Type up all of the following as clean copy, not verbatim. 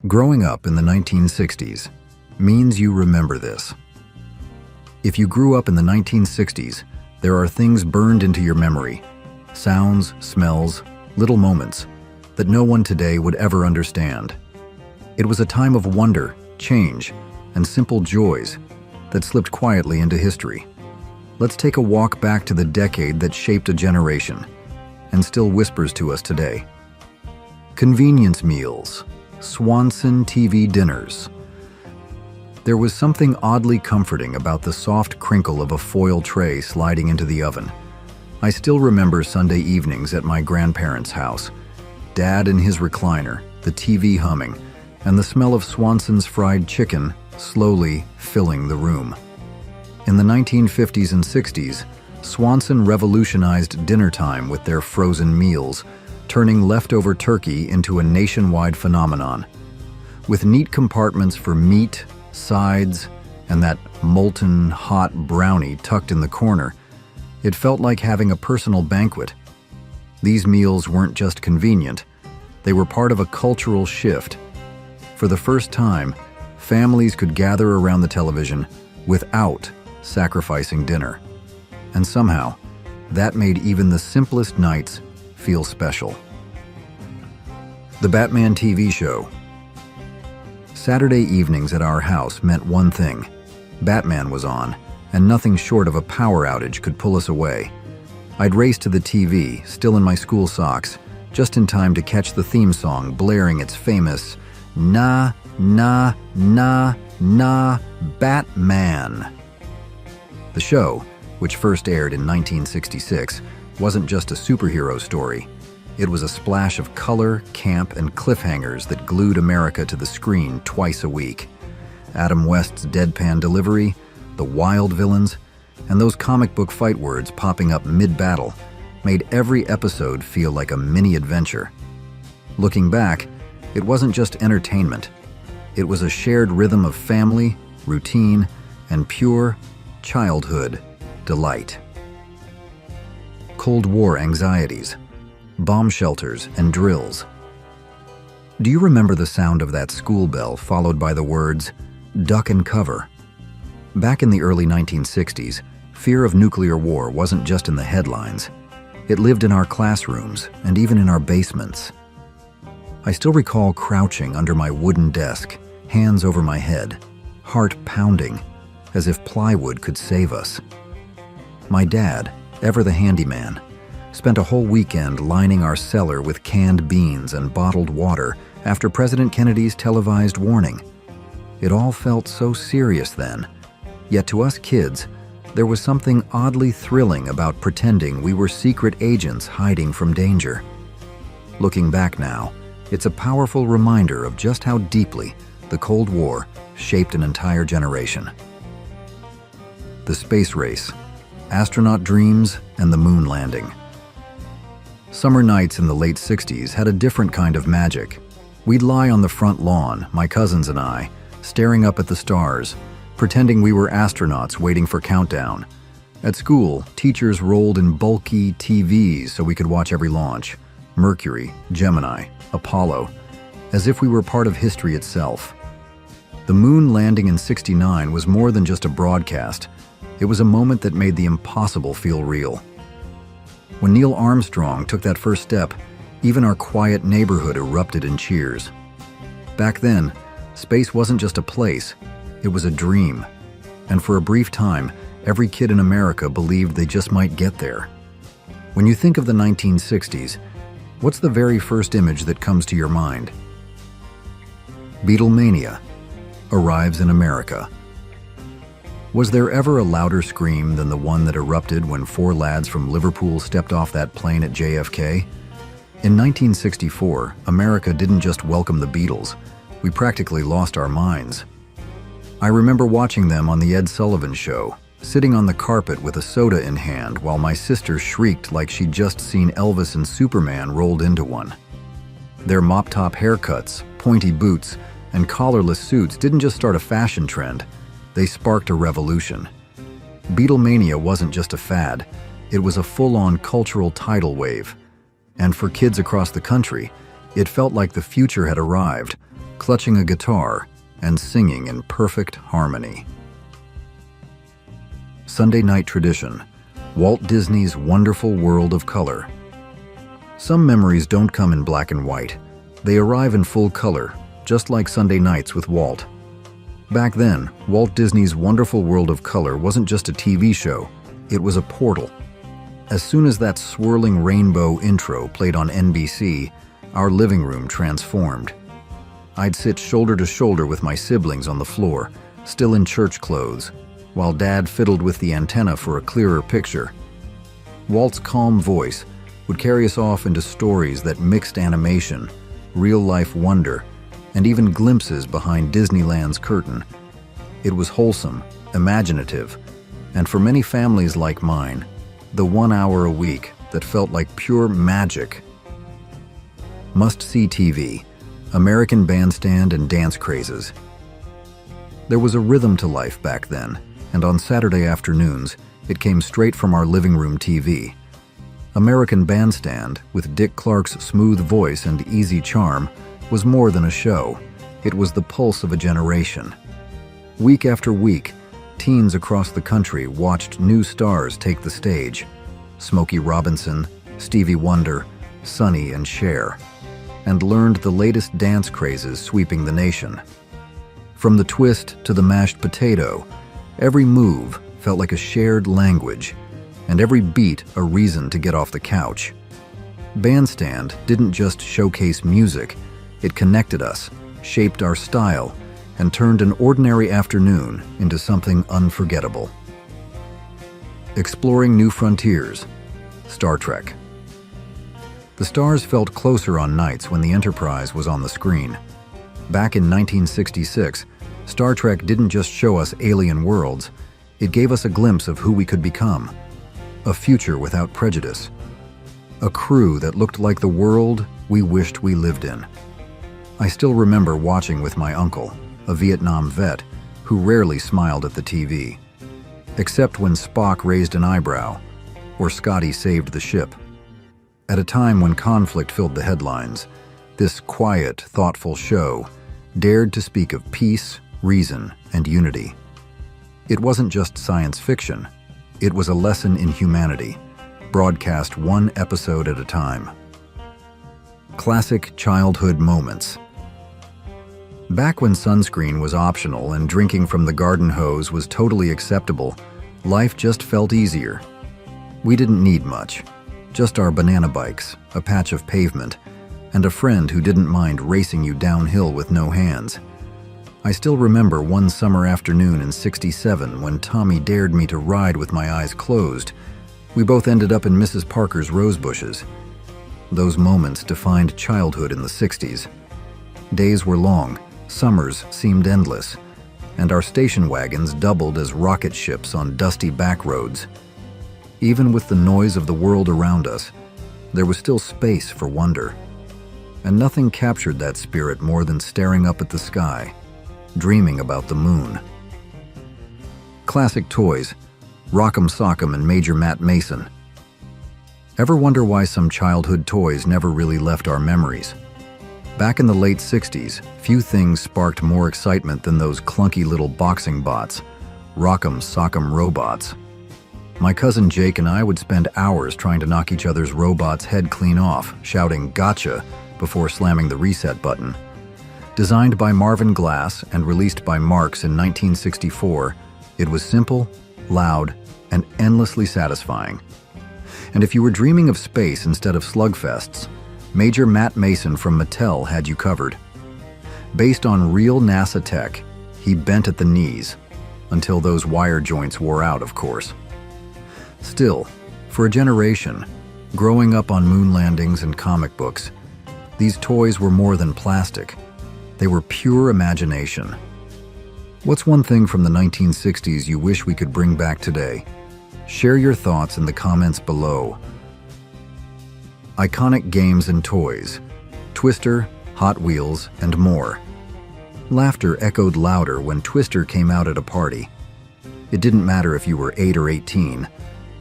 Growing up in the 1960s means you remember this. If you grew up in the 1960s, there are things burned into your memory. Sounds, smells, little moments that no one today would ever understand. It was a time of wonder, change, and simple joys that slipped quietly into history. Let's take a walk back to the decade that shaped a generation and still whispers to us today. Convenience meals, Swanson TV dinners. There was something oddly comforting about the soft crinkle of a foil tray sliding into the oven. I still remember Sunday evenings at my grandparents' house. Dad in his recliner, the TV humming, and the smell of Swanson's fried chicken slowly filling the room. In the 1950s and 60s, Swanson revolutionized dinner time with their frozen meals, turning leftover turkey into a nationwide phenomenon. With neat compartments for meat, sides, and that molten hot brownie tucked in the corner, it felt like having a personal banquet. These meals weren't just convenient, they were part of a cultural shift. For the first time, families could gather around the television without sacrificing dinner. And somehow, that made even the simplest nights feel special. The Batman TV show. Saturday evenings at our house meant one thing. Batman was on, and nothing short of a power outage could pull us away. I'd race to the TV, still in my school socks, just in time to catch the theme song blaring its famous "Na, na, na, na, Batman." The show, which first aired in 1966, wasn't just a superhero story. It was a splash of color, camp, and cliffhangers that glued America to the screen twice a week. Adam West's deadpan delivery, the wild villains, and those comic book fight words popping up mid-battle made every episode feel like a mini-adventure. Looking back, it wasn't just entertainment. It was a shared rhythm of family, routine, and pure childhood delight. Cold War anxieties, bomb shelters, and drills. Do you remember the sound of that school bell followed by the words, "Duck and cover"? Back in the early 1960s, fear of nuclear war wasn't just in the headlines. It lived in our classrooms and even in our basements. I still recall crouching under my wooden desk, hands over my head, heart pounding, as if plywood could save us. My dad, ever the handyman, spent a whole weekend lining our cellar with canned beans and bottled water after President Kennedy's televised warning. It all felt so serious then, yet to us kids, there was something oddly thrilling about pretending we were secret agents hiding from danger. Looking back now, it's a powerful reminder of just how deeply the Cold War shaped an entire generation. The space race, astronaut dreams, and the moon landing. Summer nights in the late 60s had a different kind of magic. We'd lie on the front lawn, my cousins and I, staring up at the stars, pretending we were astronauts waiting for countdown. At school, teachers rolled in bulky TVs so we could watch every launch. Mercury, Gemini, Apollo, as if we were part of history itself. The moon landing in '69 was more than just a broadcast. It was a moment that made the impossible feel real. When Neil Armstrong took that first step, even our quiet neighborhood erupted in cheers. Back then, space wasn't just a place, it was a dream. And for a brief time, every kid in America believed they just might get there. When you think of the 1960s, what's the very first image that comes to your mind? Beatlemania arrives in America. Was there ever a louder scream than the one that erupted when four lads from Liverpool stepped off that plane at JFK? In 1964, America didn't just welcome the Beatles, we practically lost our minds. I remember watching them on The Ed Sullivan Show, sitting on the carpet with a soda in hand while my sister shrieked like she'd just seen Elvis and Superman rolled into one. Their mop-top haircuts, pointy boots, and collarless suits didn't just start a fashion trend, they sparked a revolution. Beatlemania wasn't just a fad, it was a full-on cultural tidal wave. And for kids across the country, it felt like the future had arrived, clutching a guitar and singing in perfect harmony. Sunday night tradition, Walt Disney's Wonderful World of Color. Some memories don't come in black and white. They arrive in full color, just like Sunday nights with Walt. Back then, Walt Disney's Wonderful World of Color wasn't just a TV show, it was a portal. As soon as that swirling rainbow intro played on NBC, our living room transformed. I'd sit shoulder to shoulder with my siblings on the floor, still in church clothes, while Dad fiddled with the antenna for a clearer picture. Walt's calm voice would carry us off into stories that mixed animation, real-life wonder, and even glimpses behind Disneyland's curtain. It was wholesome, imaginative, and for many families like mine, the 1 hour a week that felt like pure magic. Must-see TV, American Bandstand and dance crazes. There was a rhythm to life back then, and on Saturday afternoons, it came straight from our living room TV. American Bandstand, with Dick Clark's smooth voice and easy charm, was more than a show. It was the pulse of a generation. Week after week, teens across the country watched new stars take the stage. Smokey Robinson, Stevie Wonder, Sonny and Cher, and learned the latest dance crazes sweeping the nation. From the twist to the mashed potato, every move felt like a shared language, and every beat a reason to get off the couch. Bandstand didn't just showcase music, it connected us, shaped our style, and turned an ordinary afternoon into something unforgettable. Exploring new frontiers, Star Trek. The stars felt closer on nights when the Enterprise was on the screen. Back in 1966, Star Trek didn't just show us alien worlds, it gave us a glimpse of who we could become. A future without prejudice. A crew that looked like the world we wished we lived in. I still remember watching with my uncle, a Vietnam vet, who rarely smiled at the TV. Except when Spock raised an eyebrow, or Scotty saved the ship. At a time when conflict filled the headlines, this quiet, thoughtful show dared to speak of peace, reason, and unity. It wasn't just science fiction, it was a lesson in humanity, broadcast one episode at a time. Classic childhood moments. Back when sunscreen was optional and drinking from the garden hose was totally acceptable, life just felt easier. We didn't need much, just our banana bikes, a patch of pavement, and a friend who didn't mind racing you downhill with no hands. I still remember one summer afternoon in '67 when Tommy dared me to ride with my eyes closed. We both ended up in Mrs. Parker's rose bushes. Those moments defined childhood in the '60s. Days were long, summers seemed endless, and our station wagons doubled as rocket ships on dusty back roads. Even with the noise of the world around us, there was still space for wonder. And nothing captured that spirit more than staring up at the sky, dreaming about the moon. Classic toys, Rock'em Sock'em and Major Matt Mason. Ever wonder why some childhood toys never really left our memories? Back in the late '60s, few things sparked more excitement than those clunky little boxing bots, Rock'em Sock'em robots. My cousin Jake and I would spend hours trying to knock each other's robot's head clean off, shouting "Gotcha!" before slamming the reset button. Designed by Marvin Glass and released by Marx in 1964, it was simple, loud, and endlessly satisfying. And if you were dreaming of space instead of slugfests, Major Matt Mason from Mattel had you covered. Based on real NASA tech, he bent at the knees, until those wire joints wore out, of course. Still, for a generation, growing up on moon landings and comic books, these toys were more than plastic. They were pure imagination. What's one thing from the 1960s you wish we could bring back today? Share your thoughts in the comments below. Iconic games and toys, Twister, Hot Wheels, and more. Laughter echoed louder when Twister came out at a party. It didn't matter if you were 8 or 18.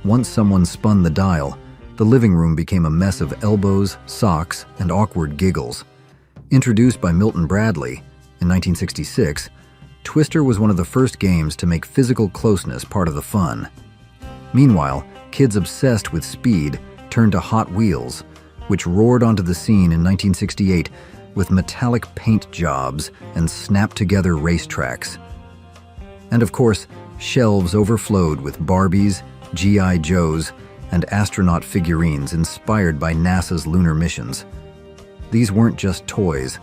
Once someone spun the dial, the living room became a mess of elbows, socks, and awkward giggles. Introduced by Milton Bradley in 1966, Twister was one of the first games to make physical closeness part of the fun. Meanwhile, kids obsessed with speed turned to Hot Wheels, which roared onto the scene in 1968 with metallic paint jobs and snap-together racetracks. And of course, shelves overflowed with Barbies, G.I. Joes, and astronaut figurines inspired by NASA's lunar missions. These weren't just toys.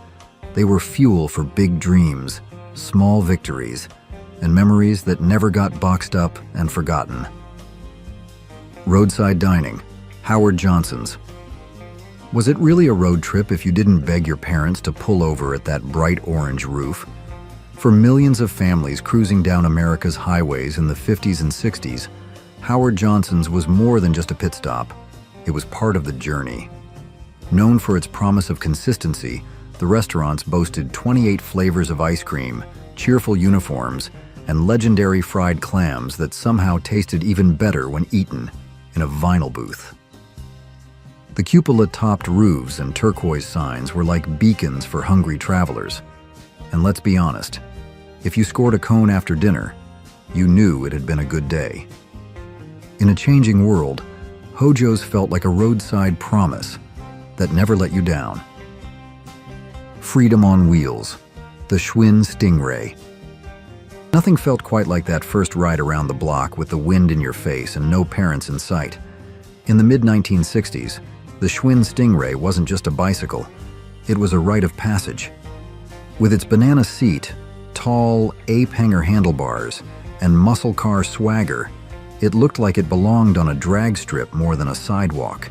They were fuel for big dreams, small victories, and memories that never got boxed up and forgotten. Roadside dining, Howard Johnson's. Was it really a road trip if you didn't beg your parents to pull over at that bright orange roof? For millions of families cruising down America's highways in the 50s and 60s, Howard Johnson's was more than just a pit stop. It was part of the journey. Known for its promise of consistency, the restaurants boasted 28 flavors of ice cream, cheerful uniforms, and legendary fried clams that somehow tasted even better when eaten in a vinyl booth. The cupola-topped roofs and turquoise signs were like beacons for hungry travelers. And let's be honest, if you scored a cone after dinner, you knew it had been a good day. In a changing world, Hojo's felt like a roadside promise that never let you down. Freedom on wheels, the Schwinn Stingray. Nothing felt quite like that first ride around the block with the wind in your face and no parents in sight. In the mid-1960s, the Schwinn Stingray wasn't just a bicycle, it was a rite of passage. With its banana seat, tall, ape-hanger handlebars, and muscle car swagger, it looked like it belonged on a drag strip more than a sidewalk.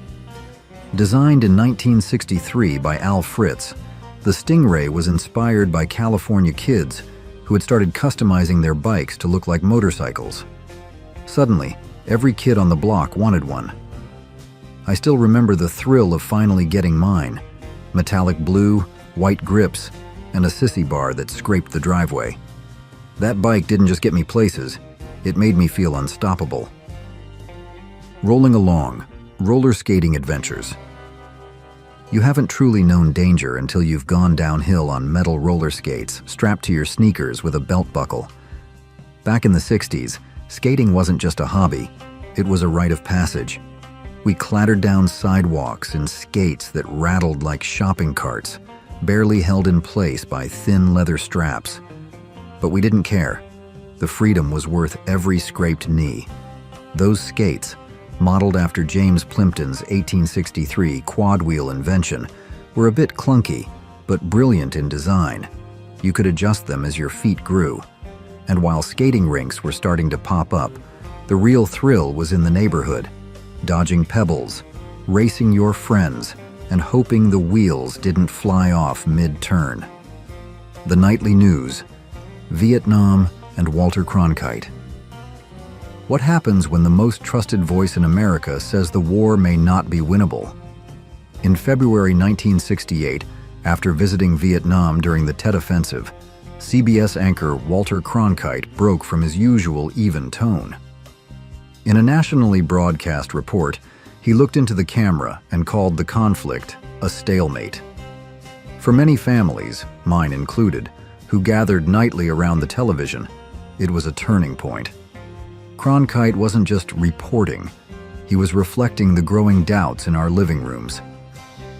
Designed in 1963 by Al Fritz, the Stingray was inspired by California kids who had started customizing their bikes to look like motorcycles. Suddenly, every kid on the block wanted one. I still remember the thrill of finally getting mine. Metallic blue, white grips, and a sissy bar that scraped the driveway. That bike didn't just get me places, it made me feel unstoppable. Rolling along, roller skating adventures. You haven't truly known danger until you've gone downhill on metal roller skates strapped to your sneakers with a belt buckle. Back in the 60s, skating wasn't just a hobby, it was a rite of passage. We clattered down sidewalks in skates that rattled like shopping carts, barely held in place by thin leather straps. But we didn't care. The freedom was worth every scraped knee. Those skates, modeled after James Plimpton's 1863 quad-wheel invention, were a bit clunky, but brilliant in design. You could adjust them as your feet grew. And while skating rinks were starting to pop up, the real thrill was in the neighborhood. Dodging pebbles, racing your friends, and hoping the wheels didn't fly off mid-turn. The nightly news, Vietnam, and Walter Cronkite. What happens when the most trusted voice in America says the war may not be winnable? In February 1968, after visiting Vietnam during the Tet Offensive, CBS anchor Walter Cronkite broke from his usual even tone. In a nationally broadcast report, he looked into the camera and called the conflict a stalemate. For many families, mine included, who gathered nightly around the television, it was a turning point. Cronkite wasn't just reporting, he was reflecting the growing doubts in our living rooms.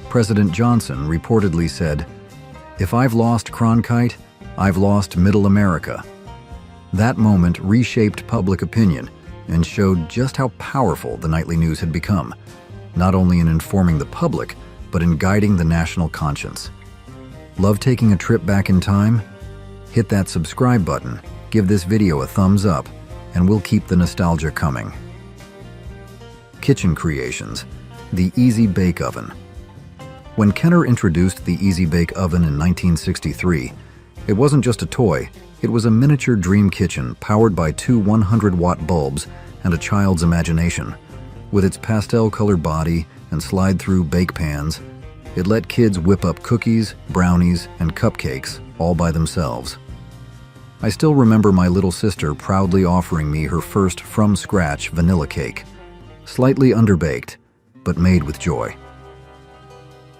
President Johnson reportedly said, "If I've lost Cronkite, I've lost Middle America." That moment reshaped public opinion and showed just how powerful the nightly news had become, not only in informing the public, but in guiding the national conscience. Love taking a trip back in time? Hit that subscribe button, give this video a thumbs up, and we'll keep the nostalgia coming. Kitchen creations, the Easy Bake Oven. When Kenner introduced the Easy Bake Oven in 1963, it wasn't just a toy, it was a miniature dream kitchen powered by two 100-watt bulbs and a child's imagination. With its pastel-colored body and slide-through bake pans, it let kids whip up cookies, brownies, and cupcakes all by themselves. I still remember my little sister proudly offering me her first from-scratch vanilla cake, slightly underbaked, but made with joy.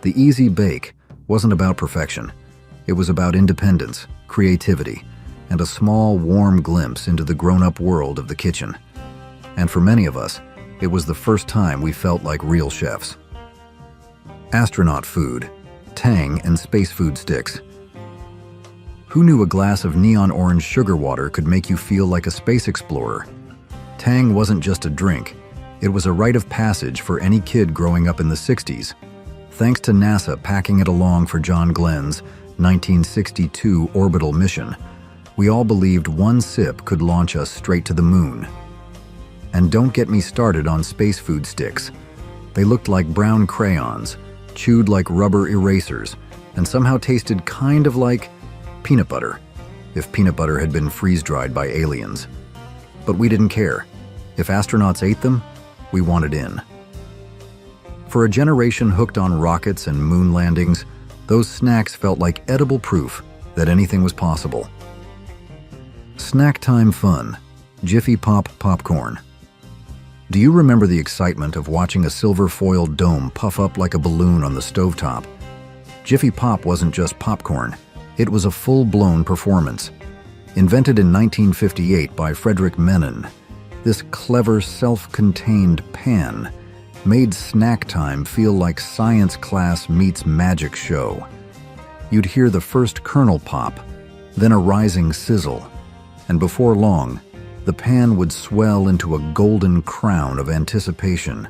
The Easy Bake wasn't about perfection. It was about independence, creativity, and a small, warm glimpse into the grown-up world of the kitchen. And for many of us, it was the first time we felt like real chefs. Astronaut food, Tang and space food sticks. Who knew a glass of neon orange sugar water could make you feel like a space explorer? Tang wasn't just a drink, it was a rite of passage for any kid growing up in the 60s. Thanks to NASA packing it along for John Glenn's 1962 orbital mission, we all believed one sip could launch us straight to the moon. And don't get me started on space food sticks. They looked like brown crayons, chewed like rubber erasers, and somehow tasted kind of like peanut butter, if peanut butter had been freeze-dried by aliens. But we didn't care. If astronauts ate them, we wanted in. For a generation hooked on rockets and moon landings, those snacks felt like edible proof that anything was possible. Snack time fun, Jiffy Pop popcorn. Do you remember the excitement of watching a silver-foiled dome puff up like a balloon on the stovetop? Jiffy Pop wasn't just popcorn, it was a full-blown performance. Invented in 1958 by Frederick Menon, this clever, self-contained pan made snack time feel like science class meets magic show. You'd hear the first kernel pop, then a rising sizzle, and before long, the pan would swell into a golden crown of anticipation.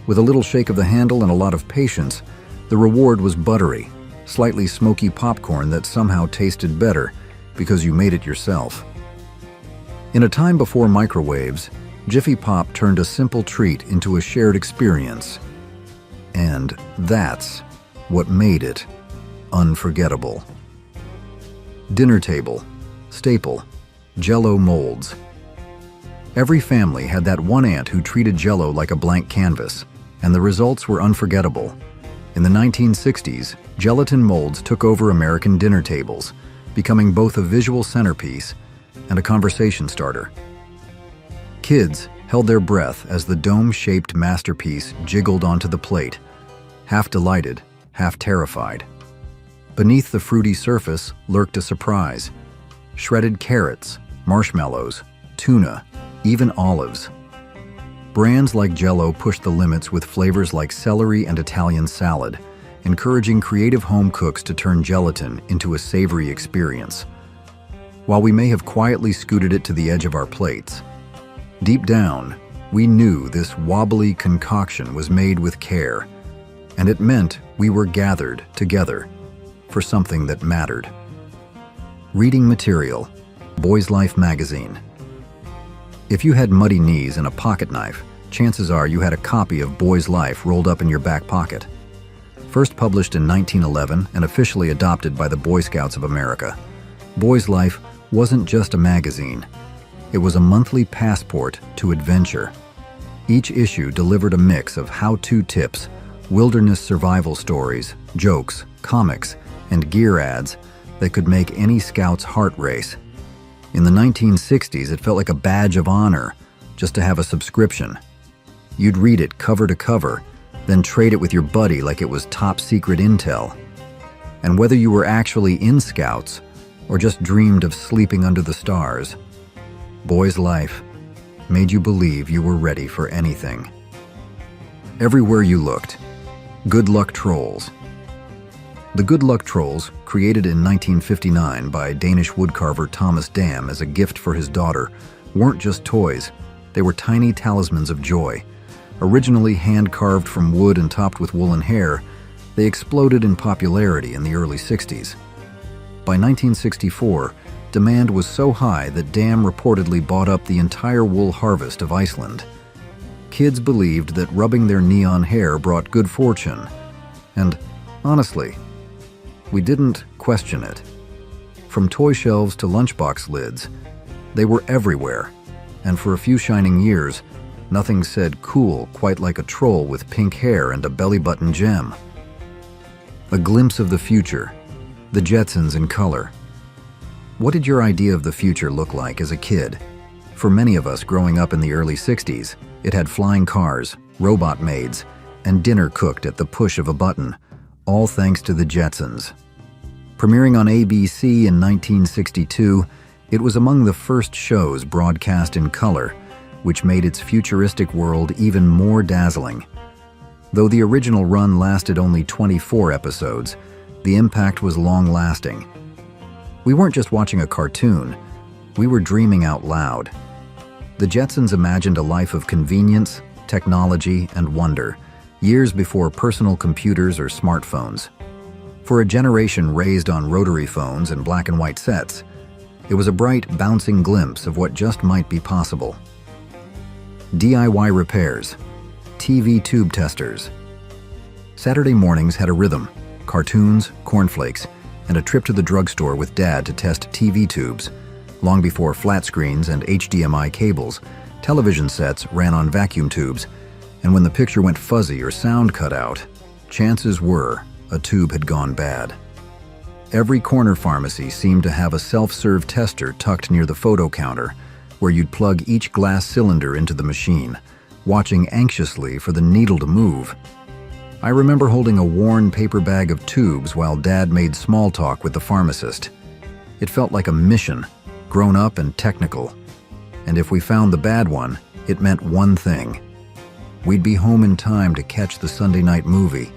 With a little shake of the handle and a lot of patience, the reward was buttery, slightly smoky popcorn that somehow tasted better because you made it yourself. In a time before microwaves, Jiffy Pop turned a simple treat into a shared experience. And that's what made it unforgettable. Dinner table, staple, Jell-O molds. Every family had that one aunt who treated Jell-O like a blank canvas, and the results were unforgettable. In the 1960s, gelatin molds took over American dinner tables, becoming both a visual centerpiece and a conversation starter. Kids held their breath as the dome-shaped masterpiece jiggled onto the plate, half delighted, half terrified. Beneath the fruity surface lurked a surprise: shredded carrots, marshmallows, tuna, even olives. Brands like Jell-O pushed the limits with flavors like celery and Italian salad, encouraging creative home cooks to turn gelatin into a savory experience. While we may have quietly scooted it to the edge of our plates, deep down, we knew this wobbly concoction was made with care, and it meant we were gathered together for something that mattered. Reading material, Boys Life magazine. If you had muddy knees and a pocket knife, chances are you had a copy of Boys Life rolled up in your back pocket. First published in 1911 and officially adopted by the Boy Scouts of America, Boys Life wasn't just a magazine. It was a monthly passport to adventure. Each issue delivered a mix of how-to tips, wilderness survival stories, jokes, comics, and gear ads that could make any scout's heart race. In the 1960s, it felt like a badge of honor just to have a subscription. You'd read it cover to cover, then trade it with your buddy like it was top secret intel. And whether you were actually in Scouts or just dreamed of sleeping under the stars, Boys Life made you believe you were ready for anything. Everywhere you looked, Good Luck Trolls. The Good Luck Trolls, created in 1959 by Danish woodcarver Thomas Dam as a gift for his daughter, weren't just toys, they were tiny talismans of joy. Originally hand-carved from wood and topped with woolen hair, they exploded in popularity in the early 60s. By 1964, demand was so high that Dam reportedly bought up the entire wool harvest of Iceland. Kids believed that rubbing their neon hair brought good fortune, and honestly, we didn't question it. From toy shelves to lunchbox lids, they were everywhere, and for a few shining years, nothing said cool quite like a troll with pink hair and a belly-button gem. A glimpse of the future, the Jetsons in color. What did your idea of the future look like as a kid? For many of us growing up in the early 60s, it had flying cars, robot maids, and dinner cooked at the push of a button, all thanks to the Jetsons. Premiering on ABC in 1962, it was among the first shows broadcast in color, which made its futuristic world even more dazzling. Though the original run lasted only 24 episodes, the impact was long-lasting. We weren't just watching a cartoon, we were dreaming out loud. The Jetsons imagined a life of convenience, technology, and wonder, years before personal computers or smartphones. For a generation raised on rotary phones and black and white sets, it was a bright, bouncing glimpse of what just might be possible. DIY repairs, TV tube testers. Saturday mornings had a rhythm: cartoons, cornflakes, and a trip to the drugstore with Dad to test TV tubes. Long before flat screens and HDMI cables, television sets ran on vacuum tubes, and when the picture went fuzzy or sound cut out, chances were a tube had gone bad. Every corner pharmacy seemed to have a self-serve tester tucked near the photo counter, where you'd plug each glass cylinder into the machine, watching anxiously for the needle to move. I remember holding a worn paper bag of tubes while Dad made small talk with the pharmacist. It felt like a mission, grown up and technical. And if we found the bad one, it meant one thing: we'd be home in time to catch the Sunday night movie,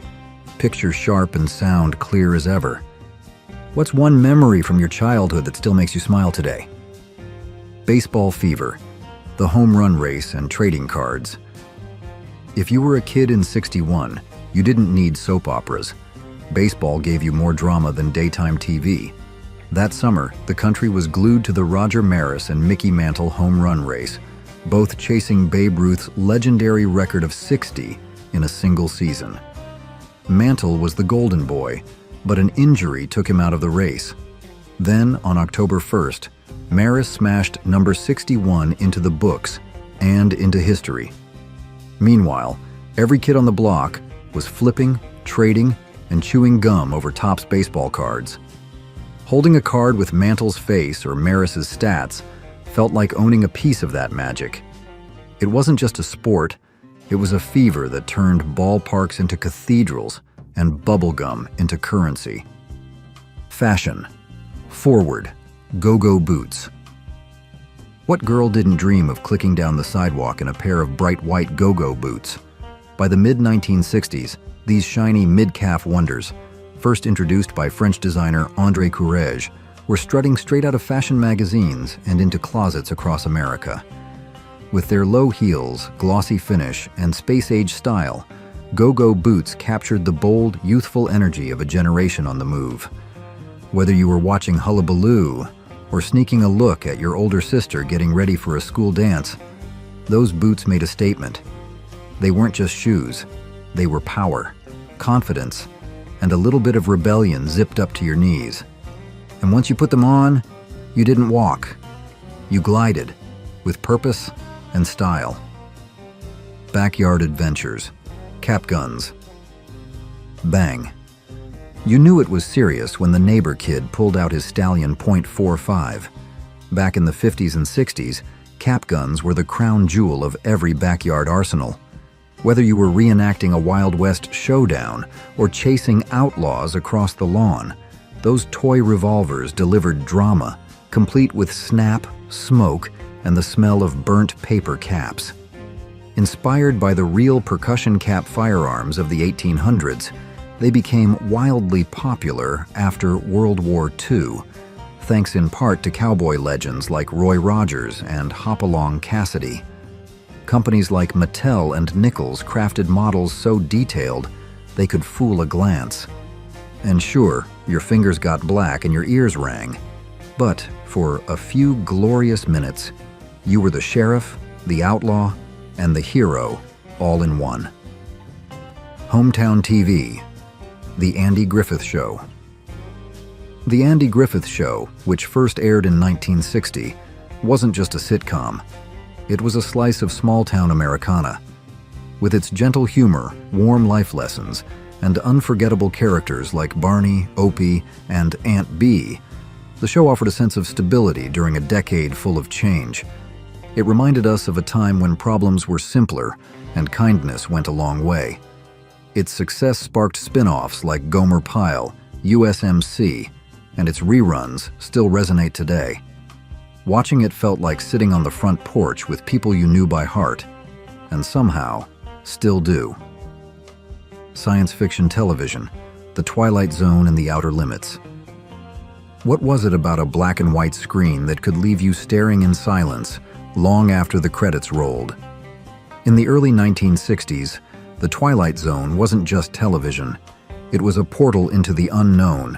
picture sharp and sound clear as ever. What's one memory from your childhood that still makes you smile today? Baseball fever, the home run race, and trading cards. If you were a kid in '61, you didn't need soap operas. Baseball gave you more drama than daytime TV. That summer, the country was glued to the Roger Maris and Mickey Mantle home run race, both chasing Babe Ruth's legendary record of 60 in a single season. Mantle was the golden boy, but an injury took him out of the race. Then, on October 1st, Maris smashed number 61 into the books and into history. Meanwhile, every kid on the block was flipping, trading, and chewing gum over Topps baseball cards. Holding a card with Mantle's face or Maris's stats felt like owning a piece of that magic. It wasn't just a sport, it was a fever that turned ballparks into cathedrals and bubblegum into currency. Fashion. Forward. Go-go boots. What girl didn't dream of clicking down the sidewalk in a pair of bright white go-go boots? By the mid-1960s, these shiny mid-calf wonders, first introduced by French designer André Courrèges, were strutting straight out of fashion magazines and into closets across America. With their low heels, glossy finish, and space-age style, go-go boots captured the bold, youthful energy of a generation on the move. Whether you were watching Hullabaloo or sneaking a look at your older sister getting ready for a school dance, those boots made a statement. They weren't just shoes, they were power, confidence, and a little bit of rebellion zipped up to your knees. And once you put them on, you didn't walk. You glided, with purpose and style. Backyard adventures. Cap guns. Bang. You knew it was serious when the neighbor kid pulled out his Stallion .45. Back in the 50s and 60s, cap guns were the crown jewel of every backyard arsenal. Whether you were reenacting a Wild West showdown or chasing outlaws across the lawn, those toy revolvers delivered drama, complete with snap, smoke, and the smell of burnt paper caps. Inspired by the real percussion cap firearms of the 1800s, they became wildly popular after World War II, thanks in part to cowboy legends like Roy Rogers and Hopalong Cassidy. Companies like Mattel and Nichols crafted models so detailed they could fool a glance. And sure, your fingers got black and your ears rang, but for a few glorious minutes, you were the sheriff, the outlaw, and the hero all in one. Hometown TV. The Andy Griffith Show. The Andy Griffith Show, which first aired in 1960, wasn't just a sitcom. It was a slice of small-town Americana. With its gentle humor, warm life lessons, and unforgettable characters like Barney, Opie, and Aunt Bee, the show offered a sense of stability during a decade full of change. It reminded us of a time when problems were simpler and kindness went a long way. Its success sparked spin-offs like Gomer Pyle, USMC, and its reruns still resonate today. Watching it felt like sitting on the front porch with people you knew by heart, and somehow still do. Science fiction television, The Twilight Zone and The Outer Limits. What was it about a black and white screen that could leave you staring in silence long after the credits rolled? In the early 1960s, The Twilight Zone wasn't just television. It was a portal into the unknown,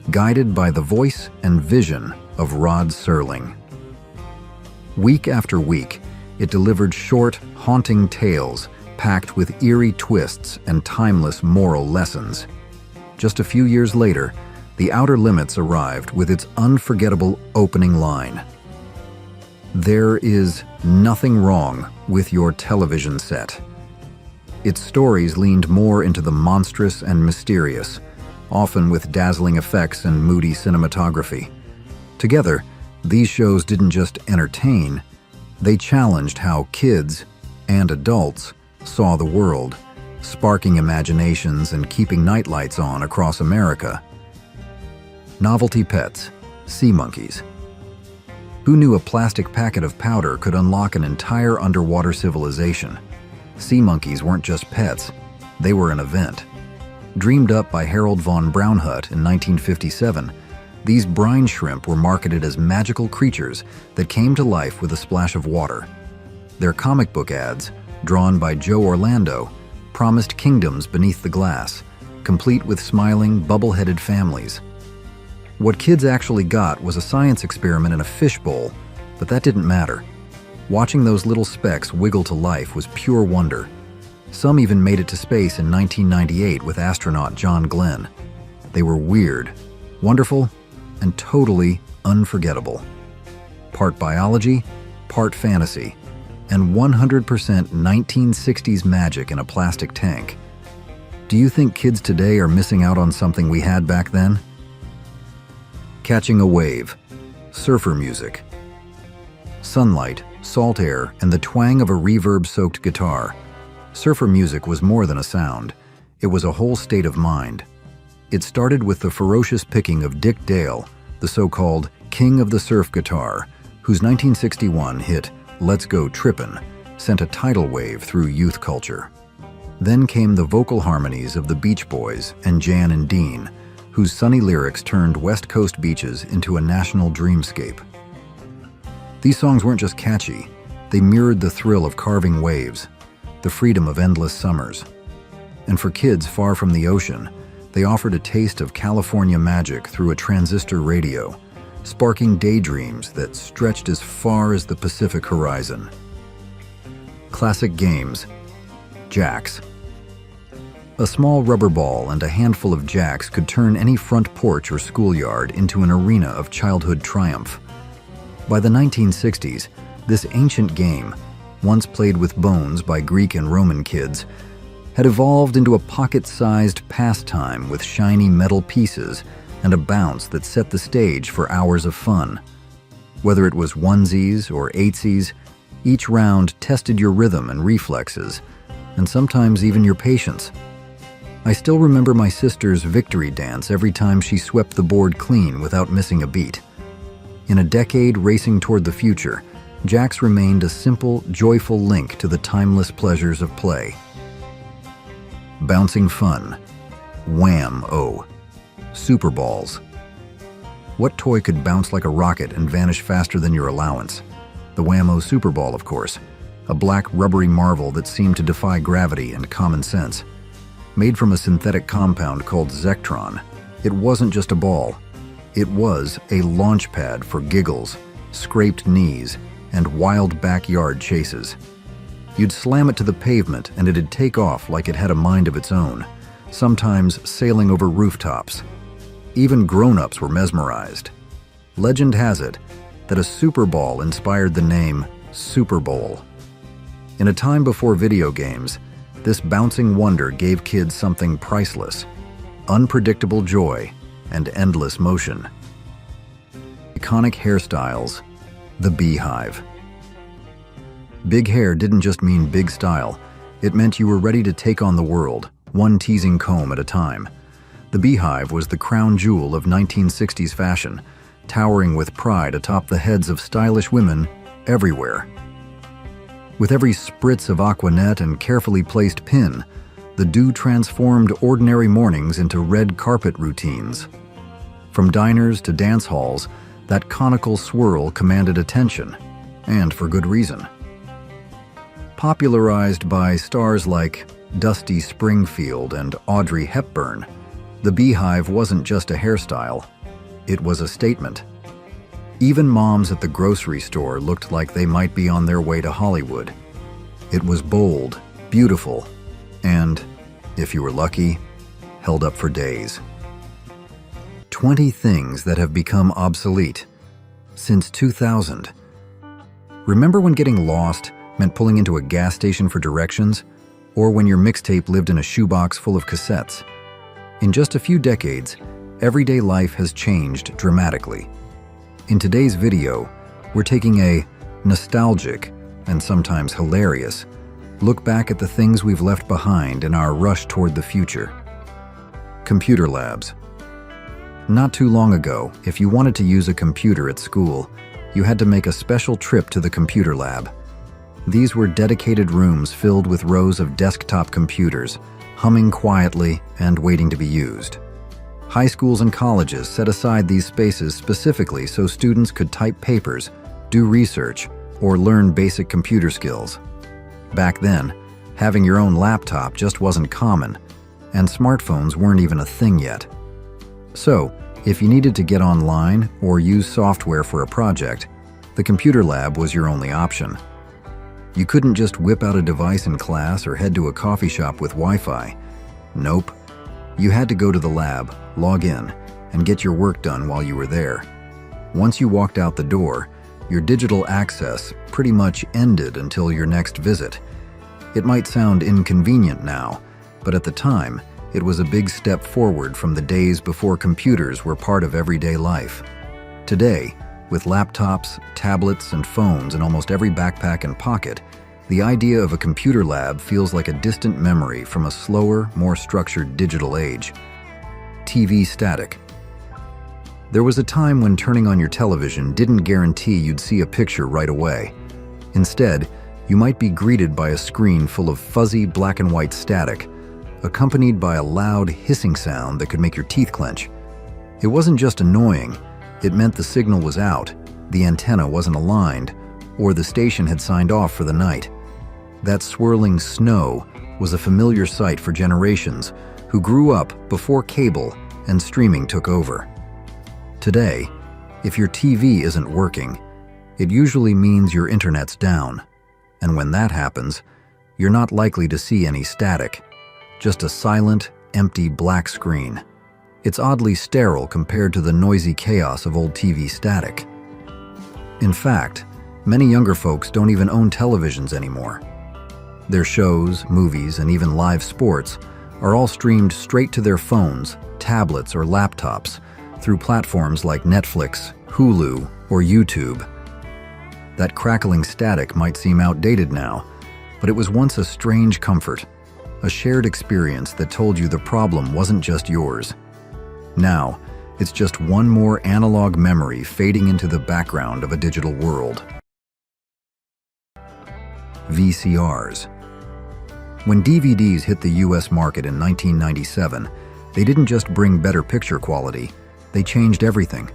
guided by the voice and vision of Rod Serling. Week after week, it delivered short, haunting tales packed with eerie twists and timeless moral lessons. Just a few years later, The Outer Limits arrived with its unforgettable opening line. "There is nothing wrong with your television set." Its stories leaned more into the monstrous and mysterious, often with dazzling effects and moody cinematography. Together, these shows didn't just entertain, they challenged how kids and adults saw the world, sparking imaginations and keeping nightlights on across America. Novelty pets, sea monkeys. Who knew a plastic packet of powder could unlock an entire underwater civilization? Sea monkeys weren't just pets, they were an event. Dreamed up by Harold von Braunhut in 1957, these brine shrimp were marketed as magical creatures that came to life with a splash of water. Their comic book ads, drawn by Joe Orlando, promised kingdoms beneath the glass, complete with smiling, bubble-headed families. What kids actually got was a science experiment in a fishbowl, but that didn't matter. Watching those little specks wiggle to life was pure wonder. Some even made it to space in 1998 with astronaut John Glenn. They were weird, wonderful, and totally unforgettable. Part biology, part fantasy, and 100% 1960s magic in a plastic tank. Do you think kids today are missing out on something we had back then? Catching a wave, surfer music. Sunlight, salt air, and the twang of a reverb-soaked guitar. Surfer music was more than a sound. It was a whole state of mind. It started with the ferocious picking of Dick Dale, the so-called king of the surf guitar, whose 1961 hit "Let's Go Trippin'" sent a tidal wave through youth culture. Then came the vocal harmonies of the Beach Boys and Jan and Dean, whose sunny lyrics turned West Coast beaches into a national dreamscape. These songs weren't just catchy, they mirrored the thrill of carving waves, the freedom of endless summers. And for kids far from the ocean, they offered a taste of California magic through a transistor radio, sparking daydreams that stretched as far as the Pacific horizon. Classic games. Jacks. A small rubber ball and a handful of jacks could turn any front porch or schoolyard into an arena of childhood triumph. By the 1960s, this ancient game, once played with bones by Greek and Roman kids, had evolved into a pocket-sized pastime with shiny metal pieces and a bounce that set the stage for hours of fun. Whether it was onesies or eightsies, each round tested your rhythm and reflexes, and sometimes even your patience. I still remember my sister's victory dance every time she swept the board clean without missing a beat. In a decade racing toward the future, jacks remained a simple, joyful link to the timeless pleasures of play. Bouncing fun. Wham-O. Super balls. What toy could bounce like a rocket and vanish faster than your allowance? The Wham-O Super Ball, of course, a black rubbery marvel that seemed to defy gravity and common sense. Made from a synthetic compound called Zectron, it wasn't just a ball. It was a launch pad for giggles, scraped knees, and wild backyard chases. You'd slam it to the pavement and it'd take off like it had a mind of its own, sometimes sailing over rooftops. Even grown-ups were mesmerized. Legend has it that a Super Ball inspired the name Super Bowl. In a time before video games, this bouncing wonder gave kids something priceless: unpredictable joy and endless motion. Iconic hairstyles. The Beehive. Big hair didn't just mean big style, it meant you were ready to take on the world, one teasing comb at a time. The Beehive was the crown jewel of 1960s fashion, towering with pride atop the heads of stylish women everywhere. With every spritz of Aquanet and carefully placed pin, the Do transformed ordinary mornings into red carpet routines. From diners to dance halls, that conical swirl commanded attention, and for good reason. Popularized by stars like Dusty Springfield and Audrey Hepburn, the Beehive wasn't just a hairstyle, it was a statement. Even moms at the grocery store looked like they might be on their way to Hollywood. It was bold, beautiful, and, if you were lucky, held up for days. 20 things that have become obsolete since 2000. Remember when getting lost meant pulling into a gas station for directions, or when your mixtape lived in a shoebox full of cassettes? In just a few decades, everyday life has changed dramatically. In today's video, we're taking a nostalgic, and sometimes hilarious, look back at the things we've left behind in our rush toward the future. Computer labs. Not too long ago, if you wanted to use a computer at school, you had to make a special trip to the computer lab. These were dedicated rooms filled with rows of desktop computers, humming quietly and waiting to be used. High schools and colleges set aside these spaces specifically so students could type papers, do research, or learn basic computer skills. Back then, having your own laptop just wasn't common, and smartphones weren't even a thing yet. So, if you needed to get online or use software for a project, the computer lab was your only option. You couldn't just whip out a device in class or head to a coffee shop with Wi-Fi. Nope. You had to go to the lab, log in, and get your work done while you were there. Once you walked out the door, your digital access pretty much ended until your next visit. It might sound inconvenient now, but at the time, it was a big step forward from the days before computers were part of everyday life. Today, with laptops, tablets, and phones in almost every backpack and pocket, the idea of a computer lab feels like a distant memory from a slower, more structured digital age. TV static. There was a time when turning on your television didn't guarantee you'd see a picture right away. Instead, you might be greeted by a screen full of fuzzy black and white static, accompanied by a loud hissing sound that could make your teeth clench. It wasn't just annoying, it meant the signal was out, the antenna wasn't aligned, or the station had signed off for the night. That swirling snow was a familiar sight for generations who grew up before cable and streaming took over. Today, if your TV isn't working, it usually means your internet's down. And when that happens, you're not likely to see any static, just a silent, empty black screen. It's oddly sterile compared to the noisy chaos of old TV static. In fact, many younger folks don't even own televisions anymore. Their shows, movies, and even live sports are all streamed straight to their phones, tablets, or laptops through platforms like Netflix, Hulu, or YouTube. That crackling static might seem outdated now, but it was once a strange comfort, a shared experience that told you the problem wasn't just yours. Now, it's just one more analog memory fading into the background of a digital world. VCRs. When DVDs hit the US market in 1997, they didn't just bring better picture quality, they changed everything.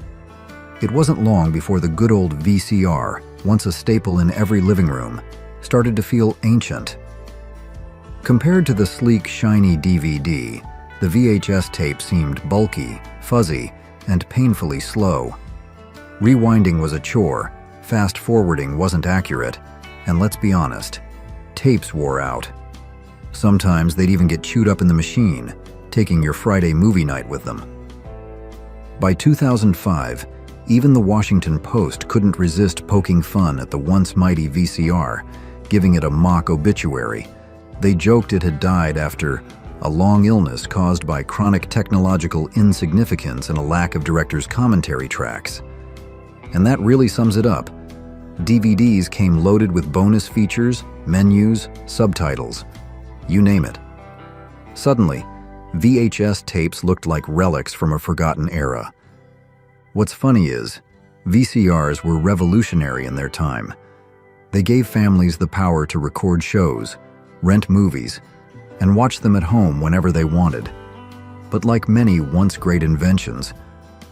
It wasn't long before the good old VCR, once a staple in every living room, started to feel ancient. Compared to the sleek, shiny DVD, the VHS tape seemed bulky, fuzzy, and painfully slow. Rewinding was a chore, fast-forwarding wasn't accurate, and let's be honest, tapes wore out. Sometimes they'd even get chewed up in the machine, taking your Friday movie night with them. By 2005, even the Washington Post couldn't resist poking fun at the once mighty VCR, giving it a mock obituary. They joked it had died after a long illness caused by chronic technological insignificance and a lack of director's commentary tracks. And that really sums it up. DVDs came loaded with bonus features, menus, subtitles, you name it. Suddenly, VHS tapes looked like relics from a forgotten era. What's funny is, VCRs were revolutionary in their time. They gave families the power to record shows, rent movies, and watch them at home whenever they wanted. But like many once great inventions,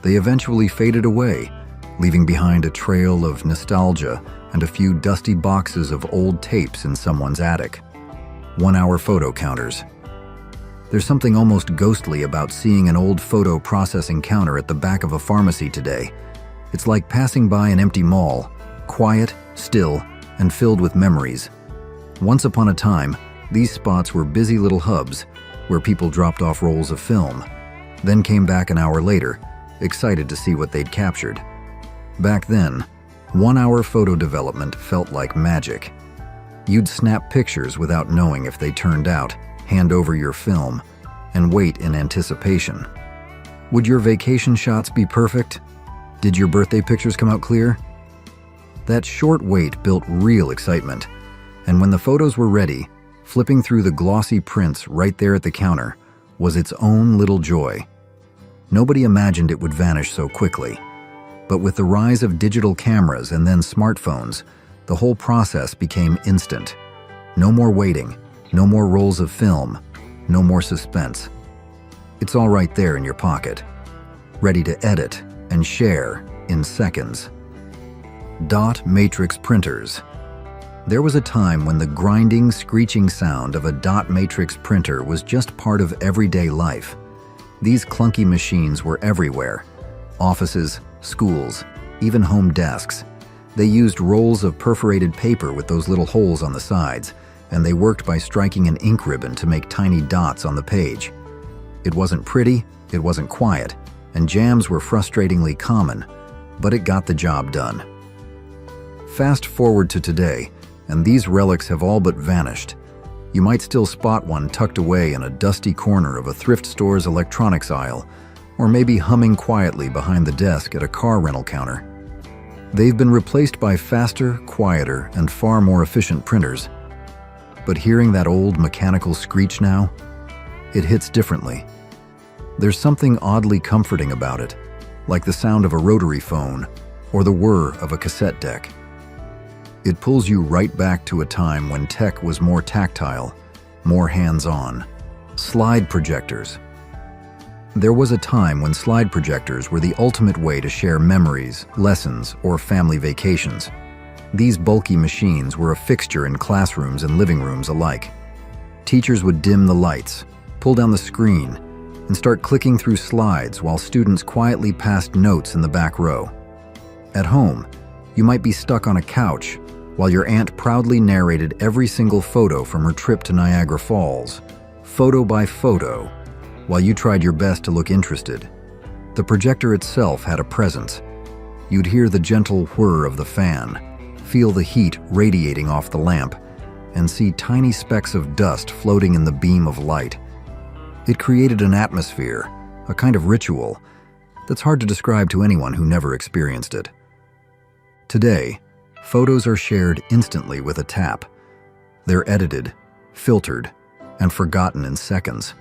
they eventually faded away, leaving behind a trail of nostalgia and a few dusty boxes of old tapes in someone's attic. 1-hour photo counters. There's something almost ghostly about seeing an old photo processing counter at the back of a pharmacy today. It's like passing by an empty mall, quiet, still, and filled with memories. Once upon a time, these spots were busy little hubs where people dropped off rolls of film, then came back an hour later, excited to see what they'd captured. Back then, 1-hour photo development felt like magic. You'd snap pictures without knowing if they turned out, hand over your film, and wait in anticipation. Would your vacation shots be perfect? Did your birthday pictures come out clear? That short wait built real excitement, and when the photos were ready, flipping through the glossy prints right there at the counter was its own little joy. Nobody imagined it would vanish so quickly. But with the rise of digital cameras and then smartphones, the whole process became instant. No more waiting, no more rolls of film, no more suspense. It's all right there in your pocket, ready to edit and share in seconds. Dot matrix printers. There was a time when the grinding, screeching sound of a dot matrix printer was just part of everyday life. These clunky machines were everywhere. Offices, schools, even home desks. They used rolls of perforated paper with those little holes on the sides, and they worked by striking an ink ribbon to make tiny dots on the page. It wasn't pretty, it wasn't quiet, and jams were frustratingly common, but it got the job done. Fast forward to today, and these relics have all but vanished. You might still spot one tucked away in a dusty corner of a thrift store's electronics aisle, or maybe humming quietly behind the desk at a car rental counter. They've been replaced by faster, quieter, and far more efficient printers. But hearing that old mechanical screech now, it hits differently. There's something oddly comforting about it, like the sound of a rotary phone or the whir of a cassette deck. It pulls you right back to a time when tech was more tactile, more hands-on. Slide projectors. There was a time when slide projectors were the ultimate way to share memories, lessons, or family vacations. These bulky machines were a fixture in classrooms and living rooms alike. Teachers would dim the lights, pull down the screen, and start clicking through slides while students quietly passed notes in the back row. At home, you might be stuck on a couch while your aunt proudly narrated every single photo from her trip to Niagara Falls, photo by photo, while you tried your best to look interested. The projector itself had a presence. You'd hear the gentle whir of the fan, feel the heat radiating off the lamp, and see tiny specks of dust floating in the beam of light. It created an atmosphere, a kind of ritual, that's hard to describe to anyone who never experienced it. Today, photos are shared instantly with a tap. They're edited, filtered, and forgotten in seconds.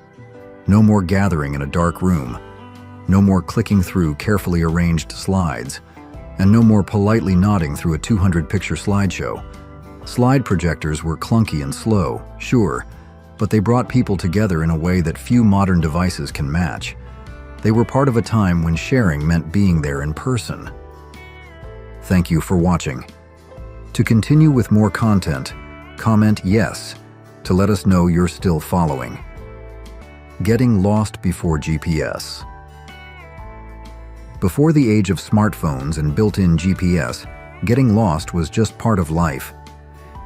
No more gathering in a dark room, no more clicking through carefully arranged slides, and no more politely nodding through a 200-picture slideshow. Slide projectors were clunky and slow, sure, but they brought people together in a way that few modern devices can match. They were part of a time when sharing meant being there in person. Thank you for watching. To continue with more content, comment yes to let us know you're still following. Getting lost before GPS. Before the age of smartphones and built-in GPS, getting lost was just part of life.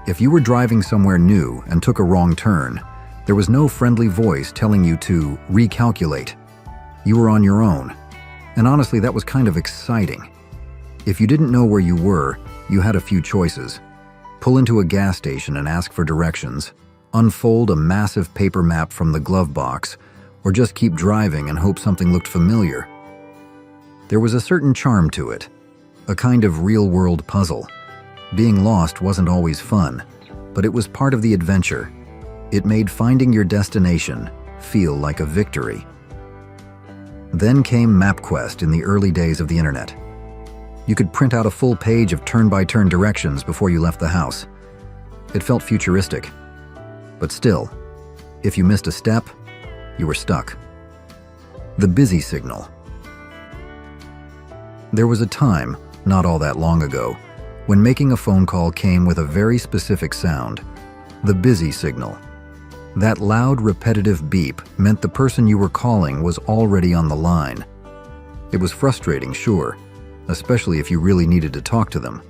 If you were driving somewhere new and took a wrong turn, there was no friendly voice telling you to recalculate. You were on your own. And honestly, that was kind of exciting. If you didn't know where you were, you had a few choices. Pull into a gas station and ask for directions, unfold a massive paper map from the glove box, or just keep driving and hope something looked familiar. There was a certain charm to it, a kind of real-world puzzle. Being lost wasn't always fun, but it was part of the adventure. It made finding your destination feel like a victory. Then came MapQuest in the early days of the internet. You could print out a full page of turn-by-turn directions before you left the house. It felt futuristic. But still, if you missed a step, you were stuck. The busy signal. There was a time, not all that long ago, when making a phone call came with a very specific sound, the busy signal. That loud, repetitive beep meant the person you were calling was already on the line. It was frustrating, sure, especially if you really needed to talk to them.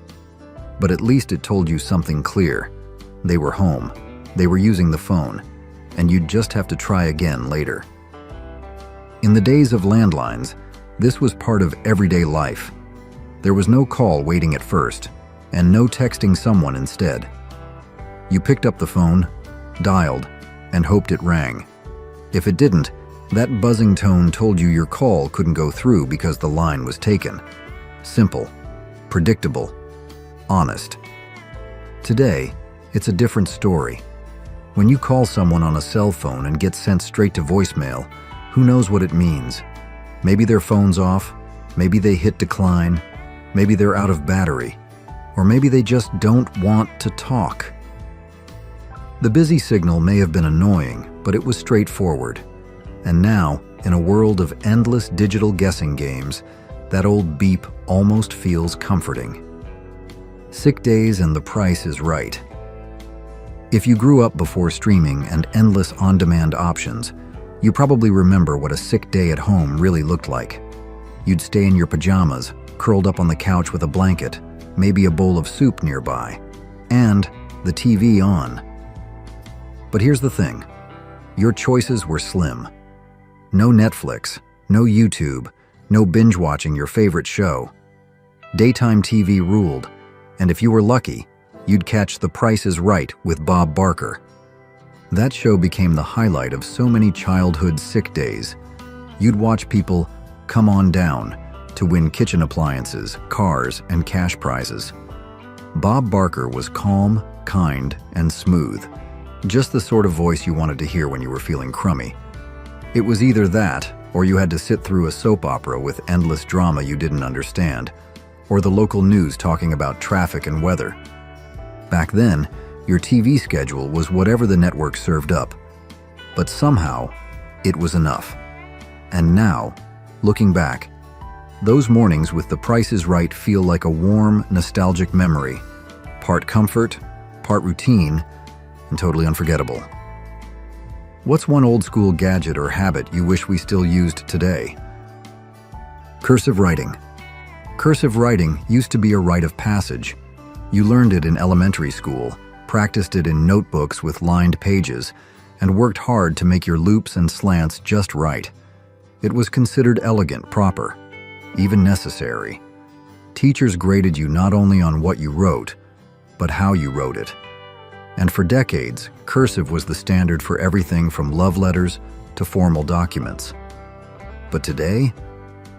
But at least it told you something clear. They were home, they were using the phone, and you'd just have to try again later. In the days of landlines, this was part of everyday life. There was no call waiting at first, and no texting someone instead. You picked up the phone, dialed, and hoped it rang. If it didn't, that buzzing tone told you your call couldn't go through because the line was taken. Simple, predictable, honest. Today, it's a different story. When you call someone on a cell phone and get sent straight to voicemail, who knows what it means? Maybe their phone's off, maybe they hit decline, maybe they're out of battery, or maybe they just don't want to talk. The busy signal may have been annoying, but it was straightforward. And now, in a world of endless digital guessing games, that old beep almost feels comforting. Sick days and the price is right. If you grew up before streaming and endless on-demand options, you probably remember what a sick day at home really looked like. You'd stay in your pajamas, curled up on the couch with a blanket, maybe a bowl of soup nearby, and the TV on. But here's the thing. Your choices were slim. No Netflix, no YouTube, no binge-watching your favorite show. Daytime TV ruled, and if you were lucky, you'd catch The Price is Right with Bob Barker. That show became the highlight of so many childhood sick days. You'd watch people come on down to win kitchen appliances, cars, and cash prizes. Bob Barker was calm, kind, and smooth. Just the sort of voice you wanted to hear when you were feeling crummy. It was either that, or you had to sit through a soap opera with endless drama you didn't understand, or the local news talking about traffic and weather. Back then, your TV schedule was whatever the network served up. But somehow, it was enough. And now, looking back, those mornings with The Price is Right feel like a warm, nostalgic memory, part comfort, part routine, and totally unforgettable. What's one old-school gadget or habit you wish we still used today? Cursive writing. Cursive writing used to be a rite of passage. You learned it in elementary school, practiced it in notebooks with lined pages, and worked hard to make your loops and slants just right. It was considered elegant, proper, even necessary. Teachers graded you not only on what you wrote, but how you wrote it. And for decades, cursive was the standard for everything from love letters to formal documents. But today,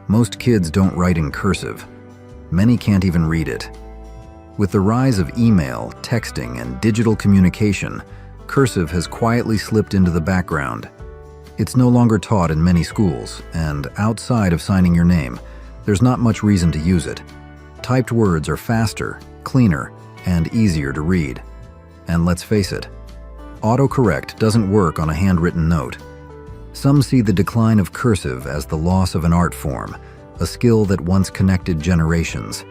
most kids don't write in cursive. Many can't even read it. With the rise of email, texting, and digital communication, cursive has quietly slipped into the background. It's no longer taught in many schools, and outside of signing your name, there's not much reason to use it. Typed words are faster, cleaner, and easier to read. And let's face it, autocorrect doesn't work on a handwritten note. Some see the decline of cursive as the loss of an art form, a skill that once connected generations.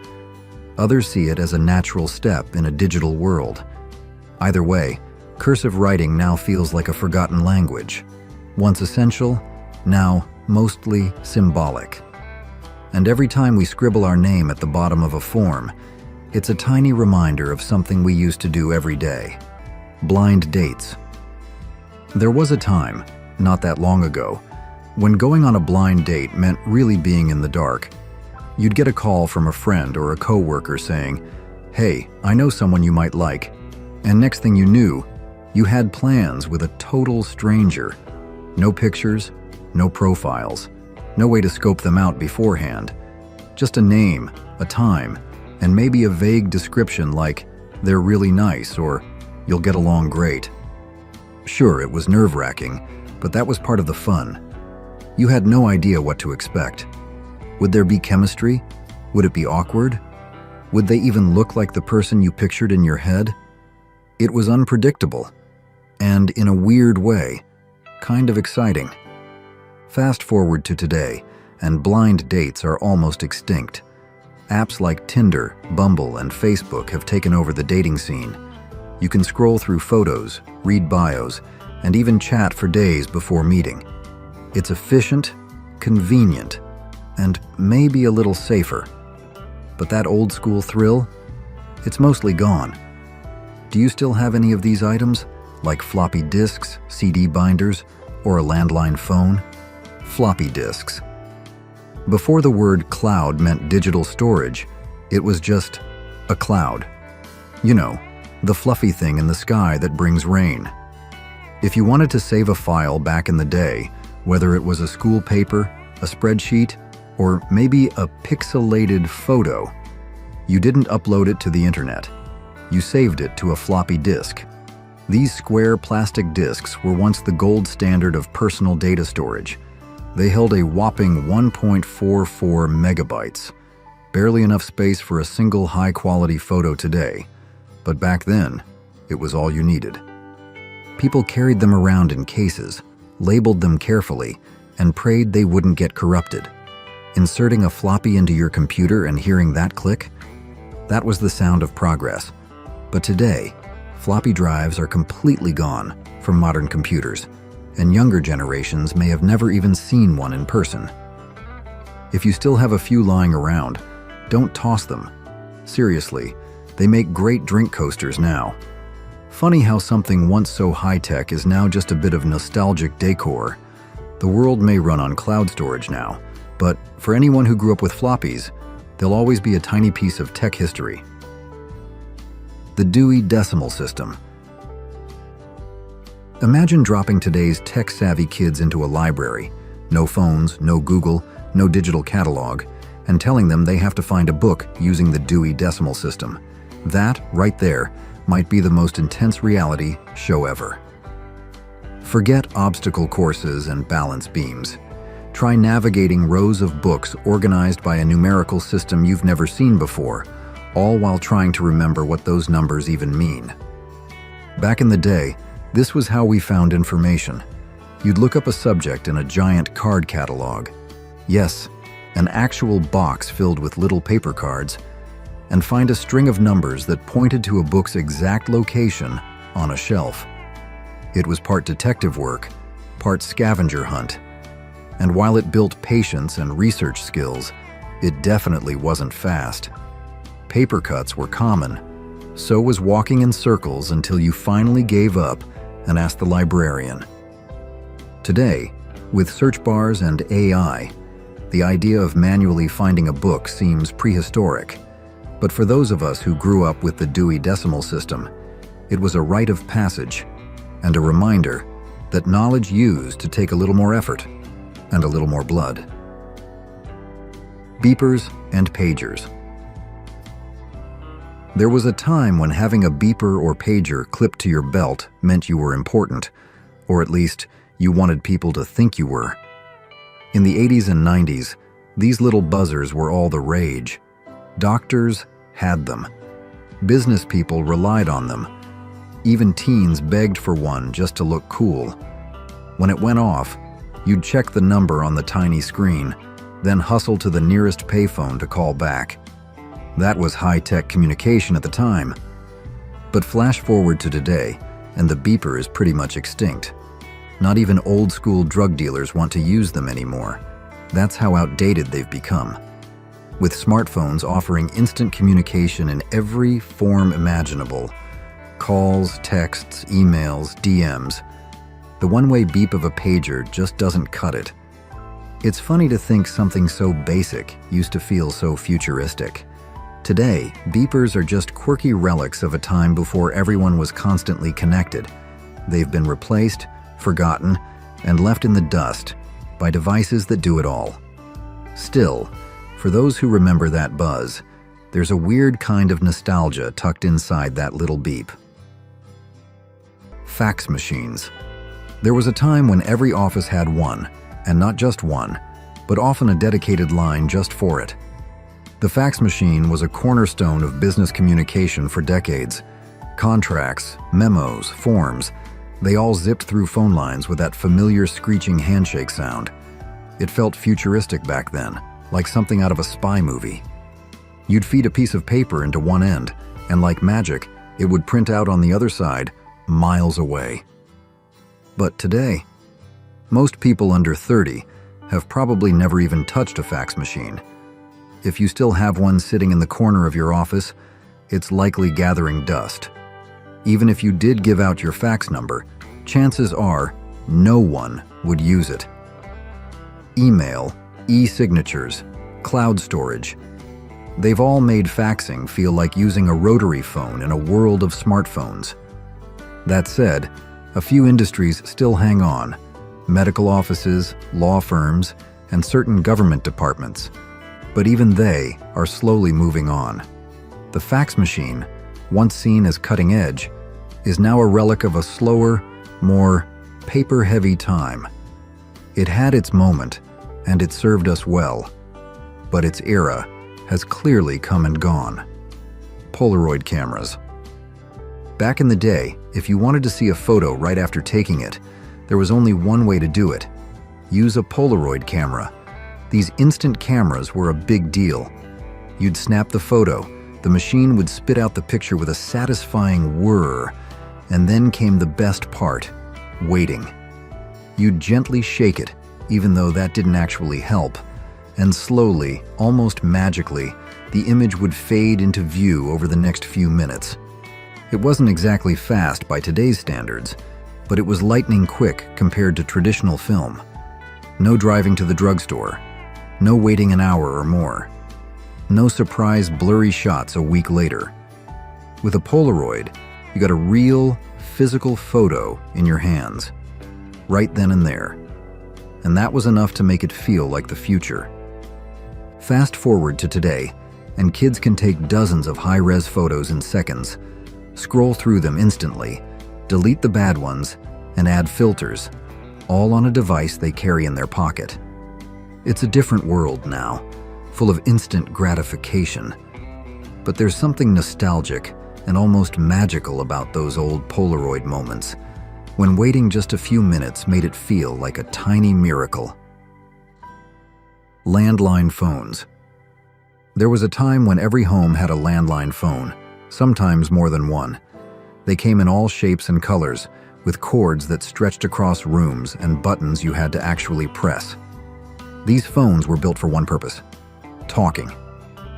Others see it as a natural step in a digital world. Either way, cursive writing now feels like a forgotten language. Once essential, now mostly symbolic. And every time we scribble our name at the bottom of a form, it's a tiny reminder of something we used to do every day. Blind dates. There was a time, not that long ago, when going on a blind date meant really being in the dark. You'd get a call from a friend or a coworker saying, "Hey, I know someone you might like." And next thing you knew, you had plans with a total stranger. No pictures, no profiles, no way to scope them out beforehand. Just a name, a time, and maybe a vague description like, "They're really nice," or "You'll get along great." Sure, it was nerve-wracking, But that was part of the fun. You had no idea what to expect. Would there be chemistry? Would it be awkward? Would they even look like the person you pictured in your head? It was unpredictable, and in a weird way, kind of exciting. Fast forward to today, and blind dates are almost extinct. Apps like Tinder, Bumble, and Facebook have taken over the dating scene. You can scroll through photos, read bios, and even chat for days before meeting. It's efficient, convenient, and maybe a little safer. But that old-school thrill? It's mostly gone. Do you still have any of these items, like floppy disks, CD binders, or a landline phone? Floppy disks. Before the word cloud meant digital storage, it was just a cloud. You know, the fluffy thing in the sky that brings rain. If you wanted to save a file back in the day, whether it was a school paper, a spreadsheet, or maybe a pixelated photo, you didn't upload it to the internet. You saved it to a floppy disk. These square plastic disks were once the gold standard of personal data storage. They held a whopping 1.44 megabytes, barely enough space for a single high-quality photo today. But back then, it was all you needed. People carried them around in cases, labeled them carefully, and prayed they wouldn't get corrupted. Inserting a floppy into your computer and hearing that click? That was the sound of progress. But today, floppy drives are completely gone from modern computers, and younger generations may have never even seen one in person. If you still have a few lying around, don't toss them. Seriously, they make great drink coasters now. Funny how something once so high-tech is now just a bit of nostalgic decor. The world may run on cloud storage now, but for anyone who grew up with floppies, they'll always be a tiny piece of tech history. The Dewey Decimal System. Imagine dropping today's tech-savvy kids into a library, no phones, no Google, no digital catalog, and telling them they have to find a book using the Dewey Decimal System. That, right there, might be the most intense reality show ever. Forget obstacle courses and balance beams. Try navigating rows of books organized by a numerical system you've never seen before, all while trying to remember what those numbers even mean. Back in the day, this was how we found information. You'd look up a subject in a giant card catalog. Yes, an actual box filled with little paper cards, and find a string of numbers that pointed to a book's exact location on a shelf. It was part detective work, part scavenger hunt. And while it built patience and research skills, it definitely wasn't fast. Paper cuts were common. So was walking in circles until you finally gave up and asked the librarian. Today, with search bars and AI, the idea of manually finding a book seems prehistoric. But for those of us who grew up with the Dewey Decimal System, it was a rite of passage and a reminder that knowledge used to take a little more effort and a little more blood. Beepers and pagers. There was a time when having a beeper or pager clipped to your belt meant you were important, or at least you wanted people to think you were. In the 80s and 90s, these little buzzers were all the rage. Doctors had them. Business people relied on them. Even teens begged for one just to look cool. When it went off, you'd check the number on the tiny screen, then hustle to the nearest payphone to call back. That was high-tech communication at the time. But flash forward to today, and the beeper is pretty much extinct. Not even old-school drug dealers want to use them anymore. That's how outdated they've become. With smartphones offering instant communication in every form imaginable, calls, texts, emails, DMs, the one-way beep of a pager just doesn't cut it. It's funny to think something so basic used to feel so futuristic. Today, beepers are just quirky relics of a time before everyone was constantly connected. They've been replaced, forgotten, and left in the dust by devices that do it all. Still, for those who remember that buzz, there's a weird kind of nostalgia tucked inside that little beep. Fax machines. There was a time when every office had one, and not just one, but often a dedicated line just for it. The fax machine was a cornerstone of business communication for decades. Contracts, memos, forms, they all zipped through phone lines with that familiar screeching handshake sound. It felt futuristic back then, like something out of a spy movie. You'd feed a piece of paper into one end, and like magic, it would print out on the other side, miles away. But today, most people under 30 have probably never even touched a fax machine. If you still have one sitting in the corner of your office, it's likely gathering dust. Even if you did give out your fax number, chances are no one would use it. Email, e-signatures, cloud storage, they've all made faxing feel like using a rotary phone in a world of smartphones. That said, a few industries still hang on: medical offices, law firms, and certain government departments. But even they are slowly moving on. The fax machine, once seen as cutting edge, is now a relic of a slower, more paper-heavy time. It had its moment, and it served us well. But its era has clearly come and gone. Polaroid cameras. Back in the day, if you wanted to see a photo right after taking it, there was only one way to do it: use a Polaroid camera. These instant cameras were a big deal. You'd snap the photo, the machine would spit out the picture with a satisfying whir, and then came the best part: waiting. You'd gently shake it, even though that didn't actually help, and slowly, almost magically, the image would fade into view over the next few minutes. It wasn't exactly fast by today's standards, but it was lightning quick compared to traditional film. No driving to the drugstore, no waiting an hour or more, no surprise blurry shots a week later. With a Polaroid, you got a real, physical photo in your hands, right then and there. And that was enough to make it feel like the future. Fast forward to today, and kids can take dozens of high-res photos in seconds, scroll through them instantly, delete the bad ones, and add filters, all on a device they carry in their pocket. It's a different world now, full of instant gratification. But there's something nostalgic and almost magical about those old Polaroid moments, when waiting just a few minutes made it feel like a tiny miracle. Landline phones. There was a time when every home had a landline phone, sometimes more than one. They came in all shapes and colors, with cords that stretched across rooms and buttons you had to actually press. These phones were built for one purpose: talking.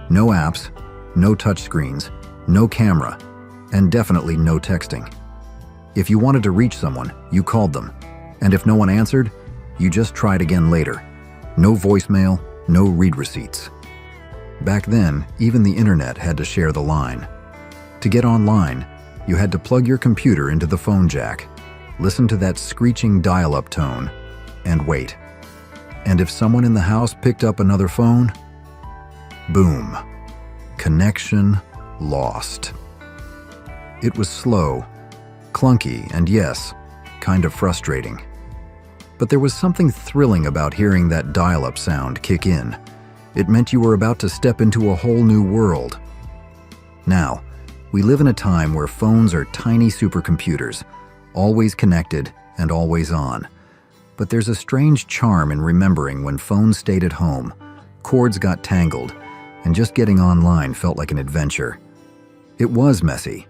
No apps, no touchscreens, no camera, and definitely no texting. If you wanted to reach someone, you called them, and if no one answered, you just tried again later. No voicemail, no read receipts. Back then, even the internet had to share the line. To get online, you had to plug your computer into the phone jack, listen to that screeching dial-up tone, and wait. And if someone in the house picked up another phone, boom, connection lost. It was slow, clunky, and yes, kind of frustrating. But there was something thrilling about hearing that dial-up sound kick in. It meant you were about to step into a whole new world. Now, we live in a time where phones are tiny supercomputers, always connected and always on. But there's a strange charm in remembering when phones stayed at home, cords got tangled, and just getting online felt like an adventure. It was messy,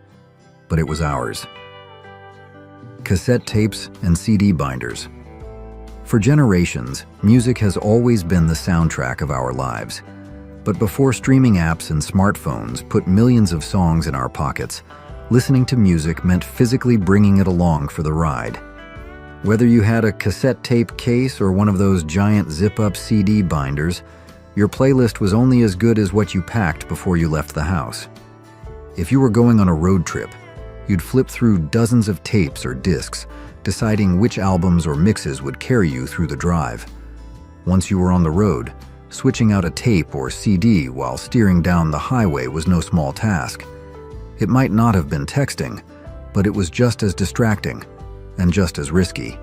but it was ours. Cassette tapes and CD binders. For generations, music has always been the soundtrack of our lives. But before streaming apps and smartphones put millions of songs in our pockets, listening to music meant physically bringing it along for the ride. Whether you had a cassette tape case or one of those giant zip-up CD binders, your playlist was only as good as what you packed before you left the house. If you were going on a road trip, you'd flip through dozens of tapes or discs, deciding which albums or mixes would carry you through the drive. Once you were on the road, switching out a tape or CD while steering down the highway was no small task. It might not have been texting, but it was just as distracting and just as risky.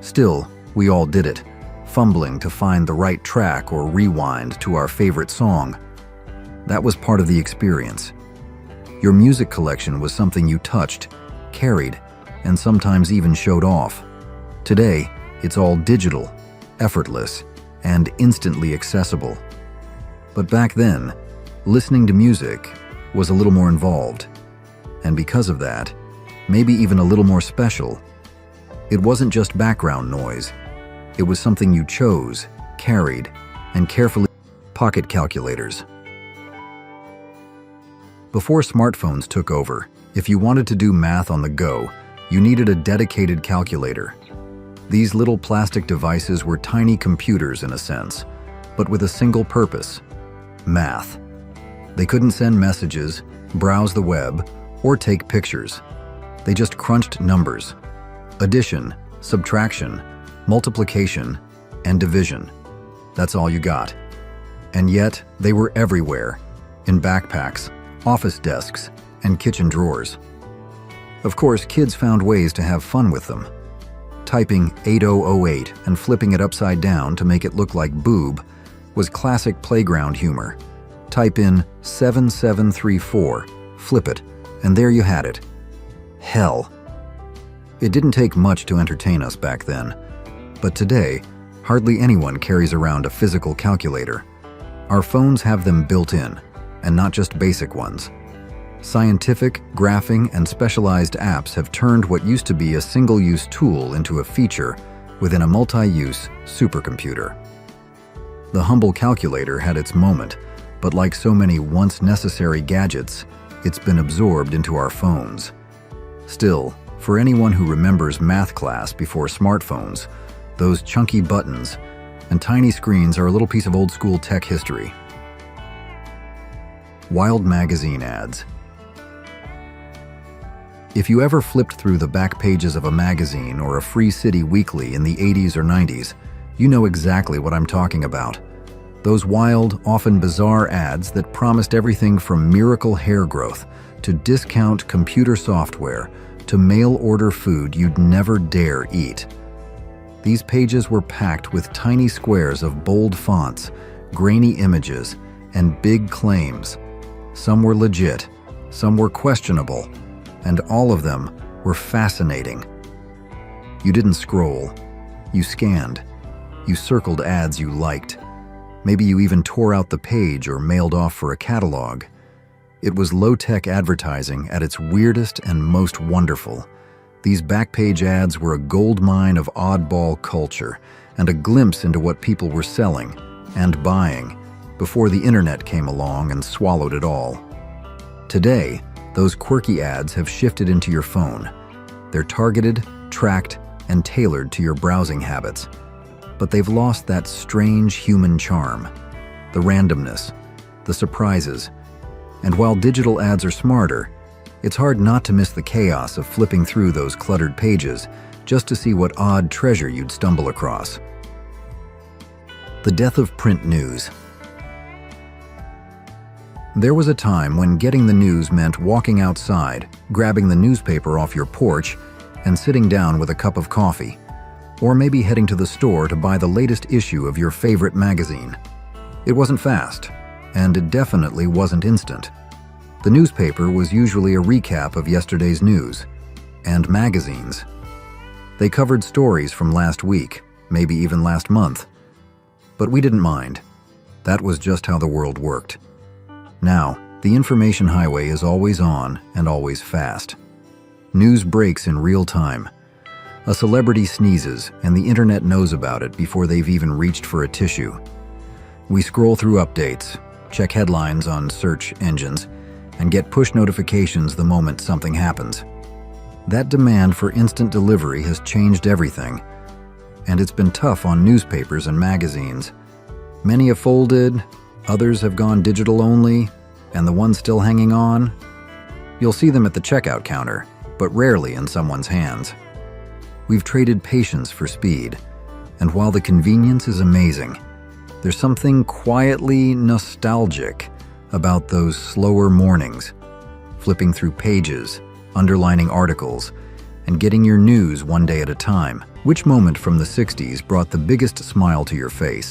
Still, we all did it, fumbling to find the right track or rewind to our favorite song. That was part of the experience. Your music collection was something you touched, carried, and sometimes even showed off. Today, it's all digital, effortless, and instantly accessible. But back then, listening to music was a little more involved. And because of that, maybe even a little more special. It wasn't just background noise. It was something you chose, carried, and carefully. Pocket calculators. Before smartphones took over, if you wanted to do math on the go, you needed a dedicated calculator. These little plastic devices were tiny computers in a sense, but with a single purpose: math. They couldn't send messages, browse the web, or take pictures. They just crunched numbers: addition, subtraction, multiplication, and division. That's all you got. And yet, they were everywhere, in backpacks, office desks, and kitchen drawers. Of course, kids found ways to have fun with them. Typing 8008 and flipping it upside down to make it look like boob was classic playground humor. Type in 7734, flip it, and there you had it. Hell. It didn't take much to entertain us back then, but today, hardly anyone carries around a physical calculator. Our phones have them built in, and not just basic ones. Scientific, graphing, and specialized apps have turned what used to be a single-use tool into a feature within a multi-use supercomputer. The humble calculator had its moment, but like so many once necessary gadgets, it's been absorbed into our phones. Still, for anyone who remembers math class before smartphones, those chunky buttons and tiny screens are a little piece of old-school tech history. Wild magazine ads. If you ever flipped through the back pages of a magazine or a Free City Weekly in the 80s or 90s, you know exactly what I'm talking about. Those wild, often bizarre ads that promised everything from miracle hair growth to discount computer software to mail-order food you'd never dare eat. These pages were packed with tiny squares of bold fonts, grainy images, and big claims. Some were legit, some were questionable, and all of them were fascinating. You didn't scroll. You scanned. You circled ads you liked. Maybe you even tore out the page or mailed off for a catalog. It was low-tech advertising at its weirdest and most wonderful. These back-page ads were a goldmine of oddball culture and a glimpse into what people were selling and buying before the internet came along and swallowed it all. Today, those quirky ads have shifted into your phone. They're targeted, tracked, and tailored to your browsing habits. But they've lost that strange human charm, the randomness, the surprises. And while digital ads are smarter, it's hard not to miss the chaos of flipping through those cluttered pages just to see what odd treasure you'd stumble across. The death of print news. There was a time when getting the news meant walking outside, grabbing the newspaper off your porch, and sitting down with a cup of coffee, or maybe heading to the store to buy the latest issue of your favorite magazine. It wasn't fast, and it definitely wasn't instant. The newspaper was usually a recap of yesterday's news, and magazines. They covered stories from last week, maybe even last month. But we didn't mind. That was just how the world worked. Now, the information highway is always on and always fast. News breaks in real time. A celebrity sneezes, and the internet knows about it before they've even reached for a tissue. We scroll through updates, check headlines on search engines, and get push notifications the moment something happens. That demand for instant delivery has changed everything, and it's been tough on newspapers and magazines. Many have folded, others have gone digital only, and the ones still hanging on, you'll see them at the checkout counter, but rarely in someone's hands. We've traded patience for speed, and while the convenience is amazing, there's something quietly nostalgic about those slower mornings, flipping through pages, underlining articles, and getting your news one day at a time. Which moment from the 60s brought the biggest smile to your face?